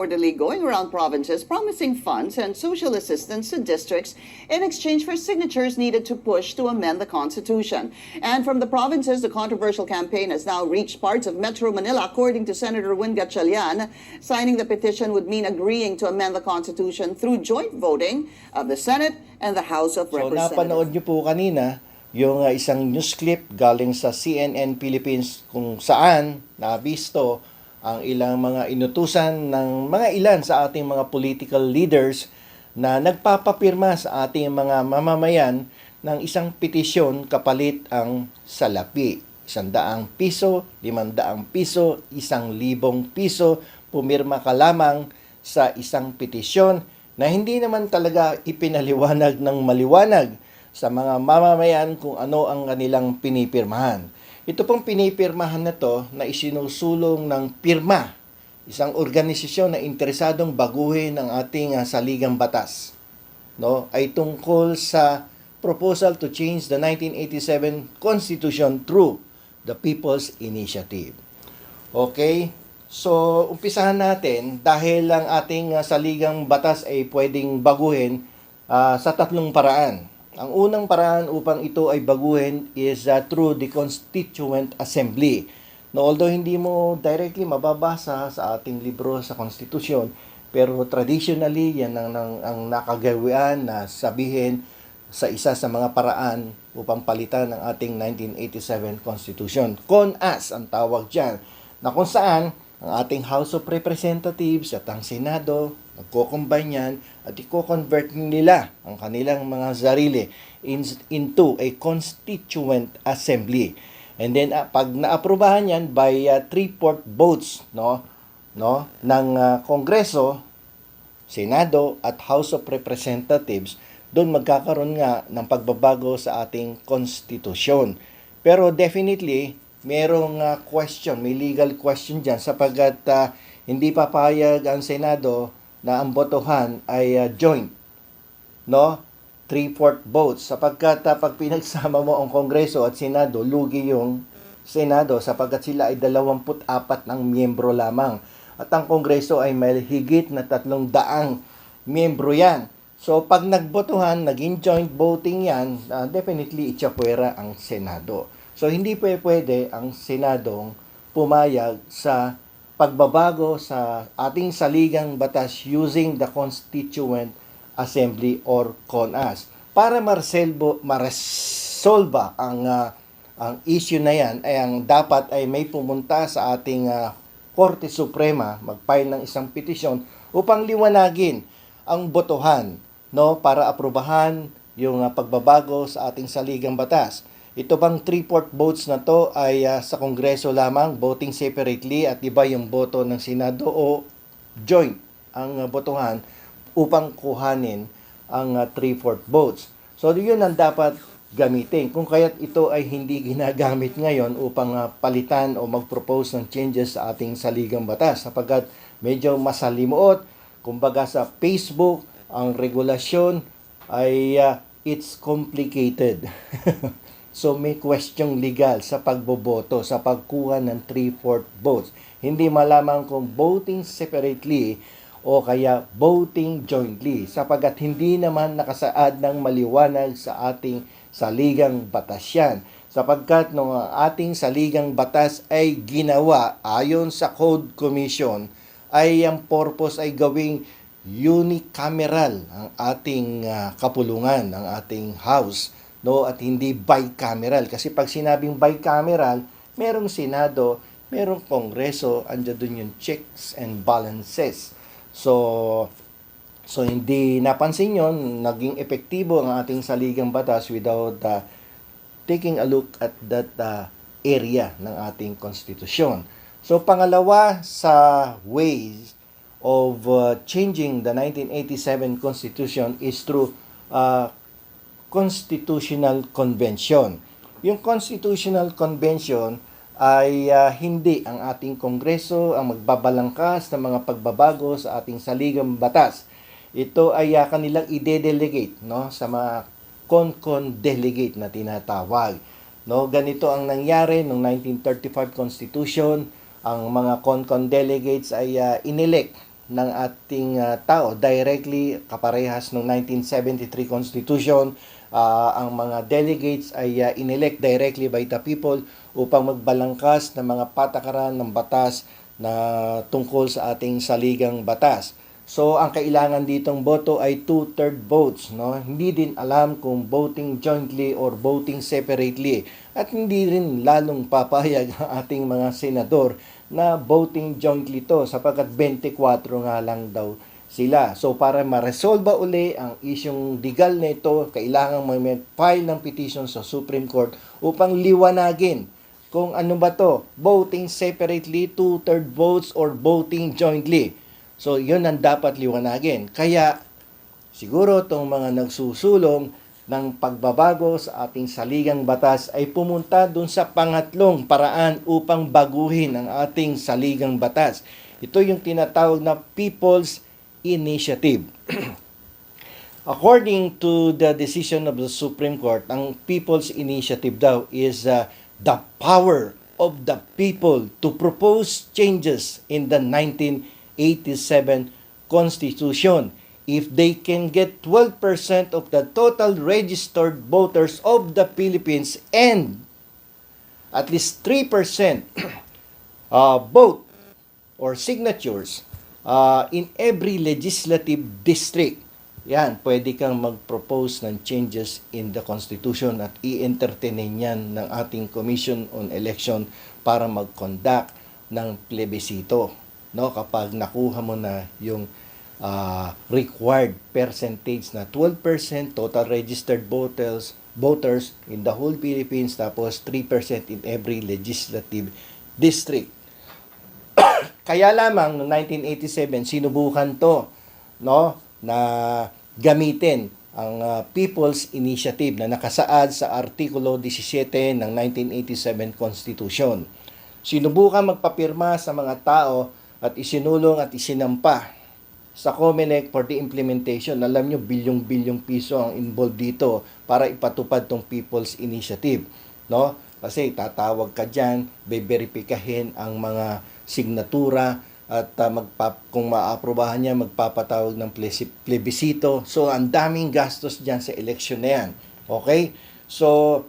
Orderly going around provinces promising funds and social assistance to districts in exchange for signatures needed to push to amend the Constitution. And from the provinces, the controversial campaign has now reached parts of Metro Manila. According to Senator Win Gatchalian, signing the petition would mean agreeing to amend the Constitution through joint voting of the Senate and the House of So Representatives. napanood niyo po kanina yung isang news clip galing sa CNN Philippines kung saan nabisto ang ilang mga inutusan ng mga ilan sa ating mga political leaders na nagpapapirma sa ating mga mamamayan ng isang petisyon kapalit ang salapi. 100 piso, 500 piso, 1,000 piso, pumirma ka lamang sa isang petisyon na hindi naman talaga ipinaliwanag ng maliwanag sa mga mamamayan kung ano ang kanilang pinipirmahan. Ito pong pinipirmahan na to na isinusulong ng pirma, isang organisasyon na interesadong baguhin ang ating saligang batas, no, ay tungkol sa proposal to change the 1987 Constitution through the People's Initiative. Okay? So, umpisahan natin dahil ang ating saligang batas ay pwedeng baguhin sa tatlong paraan. Ang unang paraan upang ito ay baguhin is through the Constituent Assembly. No, although hindi mo directly mababasa sa ating libro sa Konstitusyon, pero traditionally yan ang nakagawian na sabihin sa isa sa mga paraan upang palitan ng ating 1987 Constitution. CONAS ang tawag dyan, na kung saan ang ating House of Representatives at ang Senado nagko-combine yan at i-convert nila ang kanilang mga sarili into a constituent assembly. And then pag naaprubahan yan by 3/4 votes ng Kongreso, Senado at House of Representatives, doon magkakaroon nga ng pagbabago sa ating konstitusyon. Pero definitely merong question, may legal question dyan sapagkat hindi papayag ang Senado na ang botohan ay joint, no? 3/4 votes sapagkat pag pinagsama mo ang Kongreso at Senado, lugi yung Senado sapagkat sila ay 24 ng miyembro lamang at ang Kongreso ay may higit na 300 miyembro yan. So pag nagbotohan, naging joint voting yan, definitely itsapuera ang Senado. So hindi pwede ang Senadong pumayag sa pagbabago sa ating saligang batas using the Constituent Assembly or CONAS. Para maresolba ang issue na yan, ay ang dapat ay may pumunta sa ating Korte Suprema, mag-file ng isang petisyon upang liwanagin ang botohan, no, para aprobahan yung pagbabago sa ating saligang batas. Ito bang 3/4 votes na to ay sa Kongreso lamang, voting separately, at iba yung boto ng Senado, o joint ang botohan upang kuhanin ang 3/4 votes. So yun ang dapat gamitin. Kung kaya't ito ay hindi ginagamit ngayon upang palitan o mag-propose ng changes sa ating saligang batas sapagkat medyo masalimuot. Kumbaga sa Facebook, ang regulasyon ay it's complicated. So may question legal sa pagboboto, sa pagkuha ng 3/4 votes. Hindi malaman kung voting separately o kaya voting jointly sapagkat hindi naman nakasaad ng maliwanag sa ating saligang batas yan. Sapagkat nung ating saligang batas ay ginawa ayon sa Code Commission, ay ang purpose ay gawing unicameral ang ating kapulungan, ang ating house, no, at hindi bicameral. Kasi pag sinabing bicameral, merong Senado, merong Kongreso, andyan dun yung checks and balances. So hindi napansin yon, naging epektibo ang ating saligang batas without taking a look at that area ng ating konstitusyon. So pangalawa sa ways of changing the 1987 Constitution is through Constitutional Convention. Yung Constitutional Convention ay hindi ang ating Kongreso ang magbabalangkas ng mga pagbabago sa ating saligang batas. Ito ay kanilang ide-delegate, no, sa mga CONCON delegate na tinatawag. No, ganito ang nangyari noong 1935 Constitution. Ang mga CONCON delegates ay inelect, ng ating tao directly kaparehas ng 1973 Constitution. Ang mga delegates ay inelect directly by the people upang magbalangkas ng mga patakaran ng batas na tungkol sa ating saligang batas. So, ang kailangan ditong boto ay 2/3 votes, no? Hindi din alam kung voting jointly or voting separately. At hindi rin lalong papayag ang ating mga senador na voting jointly to sapagkat 24 nga lang daw sila. So, para ma-resolve uli ang isyong legal na ito, kailangan may file ng petition sa Supreme Court upang liwanagin kung ano ba to, voting separately, 2/3 votes, or voting jointly. So, yun ang dapat liwanagin. Kaya, siguro itong mga nagsusulong ng pagbabago sa ating saligang batas ay pumunta dun sa pangatlong paraan upang baguhin ang ating saligang batas. Ito yung tinatawag na People's Initiative. According to the decision of the Supreme Court, ang People's Initiative daw is the power of the people to propose changes in the 1987 Constitution. If they can get 12% of the total registered voters of the Philippines and at least 3% vote or signatures in every legislative district, yan, pwede kang mag-propose ng changes in the Constitution at i-entertain yan ng ating Commission on Election para mag-conduct ng plebisito. No, kapag nakuha mo na yung required percentage na 12% total registered voters in the whole Philippines, tapos 3% in every legislative district. Kaya lamang noong 1987 sinubukan to, no, na gamitin ang People's Initiative na nakasaad sa Artikulo 17 ng 1987 Constitution. Sinubukan magpapirma sa mga tao at isinulong at isinampa sa COMELEC for the implementation. Alam nyo, bilyong-bilyong piso ang involved dito para ipatupad tong People's Initiative, no? Kasi tatawag ka dyan, beberipikahin ang mga signatura at kung maaaprobahan niya, magpapatawag ng plebisito. So, ang daming gastos dyan sa eleksyon na yan. Okay? So,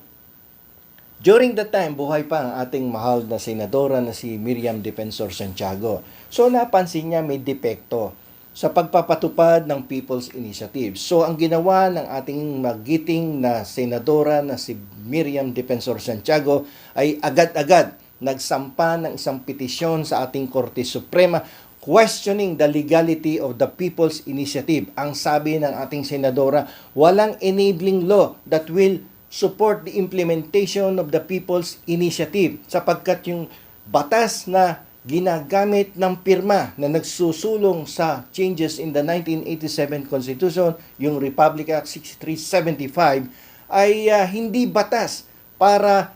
during the time, buhay pa ang ating mahal na senadora na si Miriam Defensor Santiago. So, napansin niya may depekto sa pagpapatupad ng People's Initiative. So, ang ginawa ng ating magiting na senadora na si Miriam Defensor Santiago ay agad-agad nagsampa ng isang petisyon sa ating Korte Suprema questioning the legality of the People's Initiative. Ang sabi ng ating senadora, walang enabling law that will support the implementation of the People's Initiative sapagkat yung batas na ginagamit ng pirma na nagsusulong sa changes in the 1987 Constitution, yung Republic Act 6375, ay hindi batas para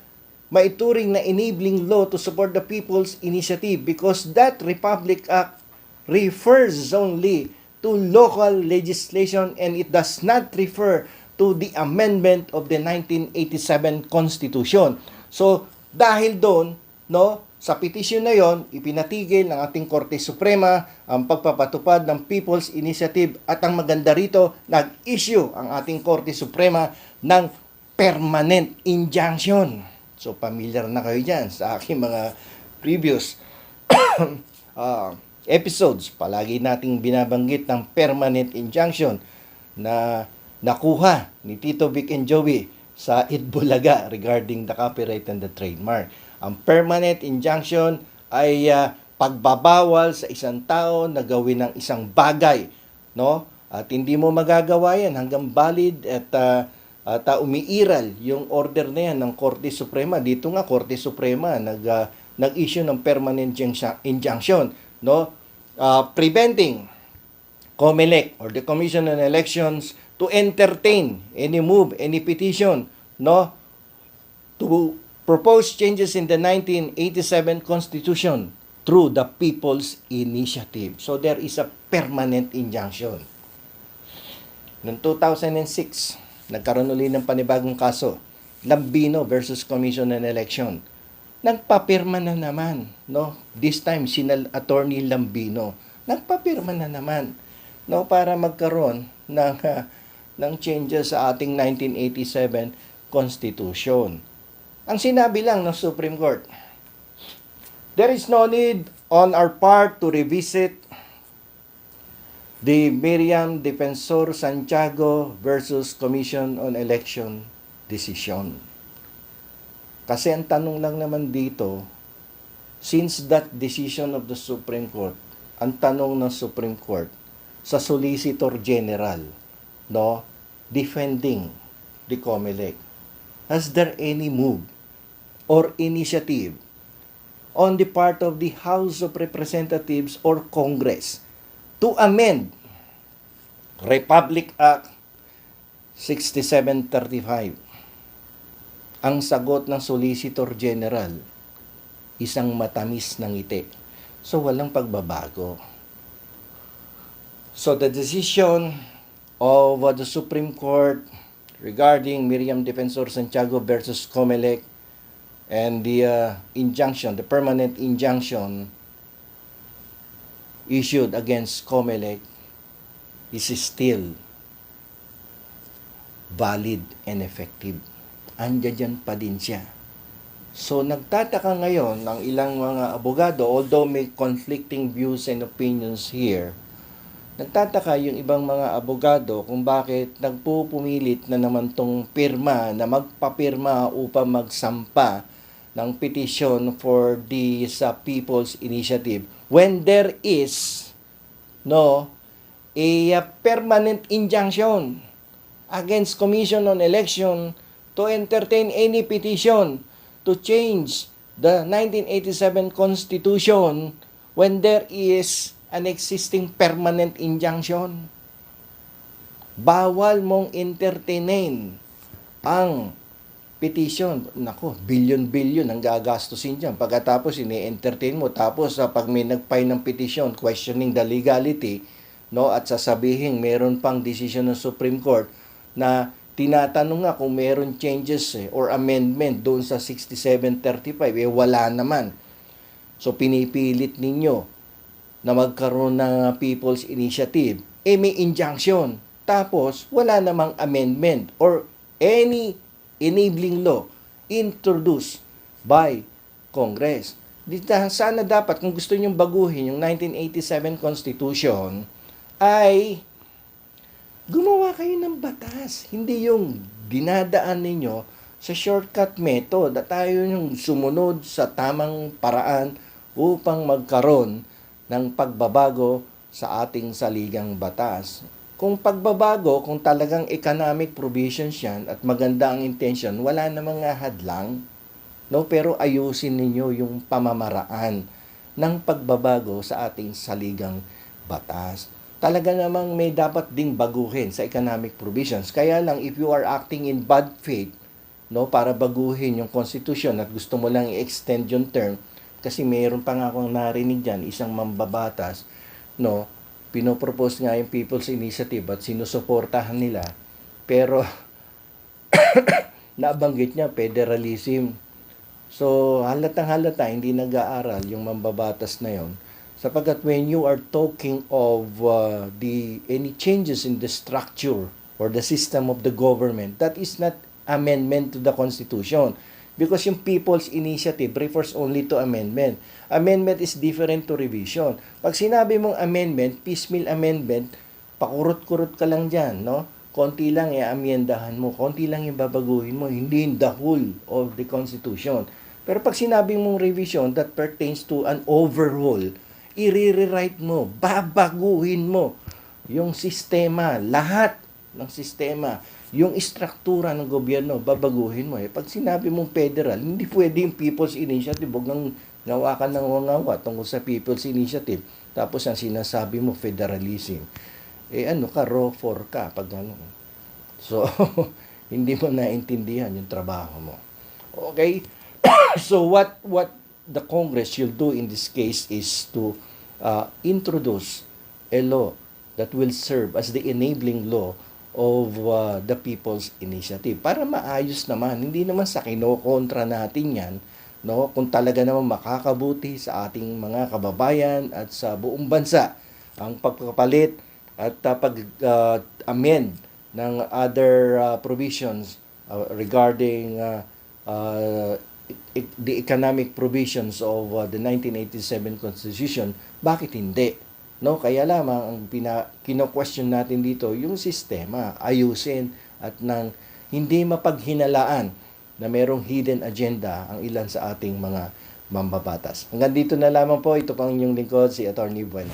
maituring na enabling law to support the People's Initiative because that Republic Act refers only to local legislation and it does not refer to the amendment of the 1987 Constitution. So, dahil doon, no, sa petisyon na yon, ipinatigil ng ating Korte Suprema ang pagpapatupad ng People's Initiative at ang maganda rito, nag-issue ang ating Korte Suprema ng permanent injunction. So, familiar na kayo dyan sa aking mga previous episodes. Palagi nating binabanggit ng permanent injunction na nakuha ni Tito Vic and Joey sa Itbulaga regarding the copyright and the trademark. Ang permanent injunction ay pagbabawal sa isang tao na gawin ng isang bagay, no? At hindi mo magagawa yan hanggang valid at umiiral yung order na yan ng Korte Suprema. Dito nga, Korte Suprema nag-issue ng permanent injunction, no? Preventing COMELEC or the Commission on Elections to entertain any move, any petition, no, to propose changes in the 1987 Constitution through the People's Initiative. So there is a permanent injunction. Noong 2006, nagkaroon ulit ng panibagong kaso, Lambino versus Commission on Election. Nagpapirma na naman, no? This time, Attorney Lambino. nagpapirma na naman, no, para magkaroon ng changes sa ating 1987 Constitution. Ang sinabi lang ng Supreme Court, there is no need on our part to revisit the Miriam Defensor Santiago versus Commission on Election decision. Kasi ang tanong lang naman dito, since that decision of the Supreme Court, ang tanong ng Supreme Court sa Solicitor General, no, defending the COMELEC, has there any move or initiative on the part of the House of Representatives or Congress to amend Republic Act 6735? Ang sagot ng Solicitor General, isang matamis na ngiti. So, walang pagbabago. So, the decision of the Supreme Court regarding Miriam Defensor Santiago versus COMELEC and the injunction, the permanent injunction issued against COMELEC is still valid and effective. Andiyan pa din siya. So, nagtataka ngayon ng ilang mga abogado, although may conflicting views and opinions here, nagtataka yung ibang mga abogado kung bakit nagpupumilit na naman tong pirma na magpapirma upang magsampa ng petition for this People's Initiative when there is a permanent injunction against Commission on Election to entertain any petition to change the 1987 Constitution when there is an existing permanent injunction. Bawal mong entertainin ang petition. Nako, billion-billion ang gagastusin dyan. Pagkatapos, ini-entertain mo. Tapos, pag may nag-file ng petition questioning the legality, no, at sasabihin meron pang decision ng Supreme Court na tinatanong nga kung meron changes or amendment doon sa 6735, wala naman. So, pinipilit ninyo na magkaroon ng People's Initiative. May injunction. Tapos, wala namang amendment or any enabling law introduced by Congress. Sana dapat, kung gusto nyong baguhin yung 1987 Constitution, ay gumawa kayo ng batas. Hindi yung dinadaan ninyo sa shortcut method na tayo yung sumunod sa tamang paraan upang magkaroon ng pagbabago sa ating saligang batas. Kung pagbabago, kung talagang economic provisions yan at maganda ang intention, wala namang hadlang. No? Pero ayusin ninyo yung pamamaraan ng pagbabago sa ating saligang batas. Talaga namang may dapat ding baguhin sa economic provisions. Kaya lang, if you are acting in bad faith, no, para baguhin yung constitution at gusto mo lang i-extend yung term, kasi mayroon pa nga akong narinig dyan, isang mambabatas, no, pinopropose nga yung People's Initiative at sinusuportahan nila. Pero, nabanggit niya, federalism. So, halatang halata, hindi nag-aaral yung mambabatas na yon. Sapagkat when you are talking of any changes in the structure or the system of the government, that is not amendment to the Constitution. Because yung People's Initiative refers only to amendment. Amendment is different to revision. Pag sinabi mong amendment, piecemeal amendment, pakurot-kurot ka lang dyan, no? Konti lang i-amyendahan mo, konti lang yung babaguhin mo, hindi the whole of the Constitution. Pero pag sinabi mong revision, that pertains to an overhaul, i-rewrite mo, babaguhin mo yung sistema, lahat ng sistema, yung istruktura ng gobyerno, babaguhin mo. Pag sinabi mong federal, hindi pwede yung People's Initiative, huwag nang ngawa ka ng wangawa tungkol sa People's Initiative. Tapos ang sinasabi mo, federalism. Ano ka, raw for ka, pag ano. So, hindi mo naintindihan yung trabaho mo. Okay? So, what the Congress should do in this case is to introduce a law that will serve as the enabling law of the People's Initiative para maayos naman, hindi naman sa kinokontra natin yan, no? Kung talaga naman makakabuti sa ating mga kababayan at sa buong bansa ang pagpapalit at pag-amend ng other provisions regarding the economic provisions of the 1987 Constitution, bakit hindi? No, kaya lamang ang kino-question natin dito yung sistema, ayusin at nang hindi mapaghinalaan na merong hidden agenda ang ilan sa ating mga mambabatas. Hanggang dito na lamang po, ito pang inyong lingkod, si Attorney Bueno.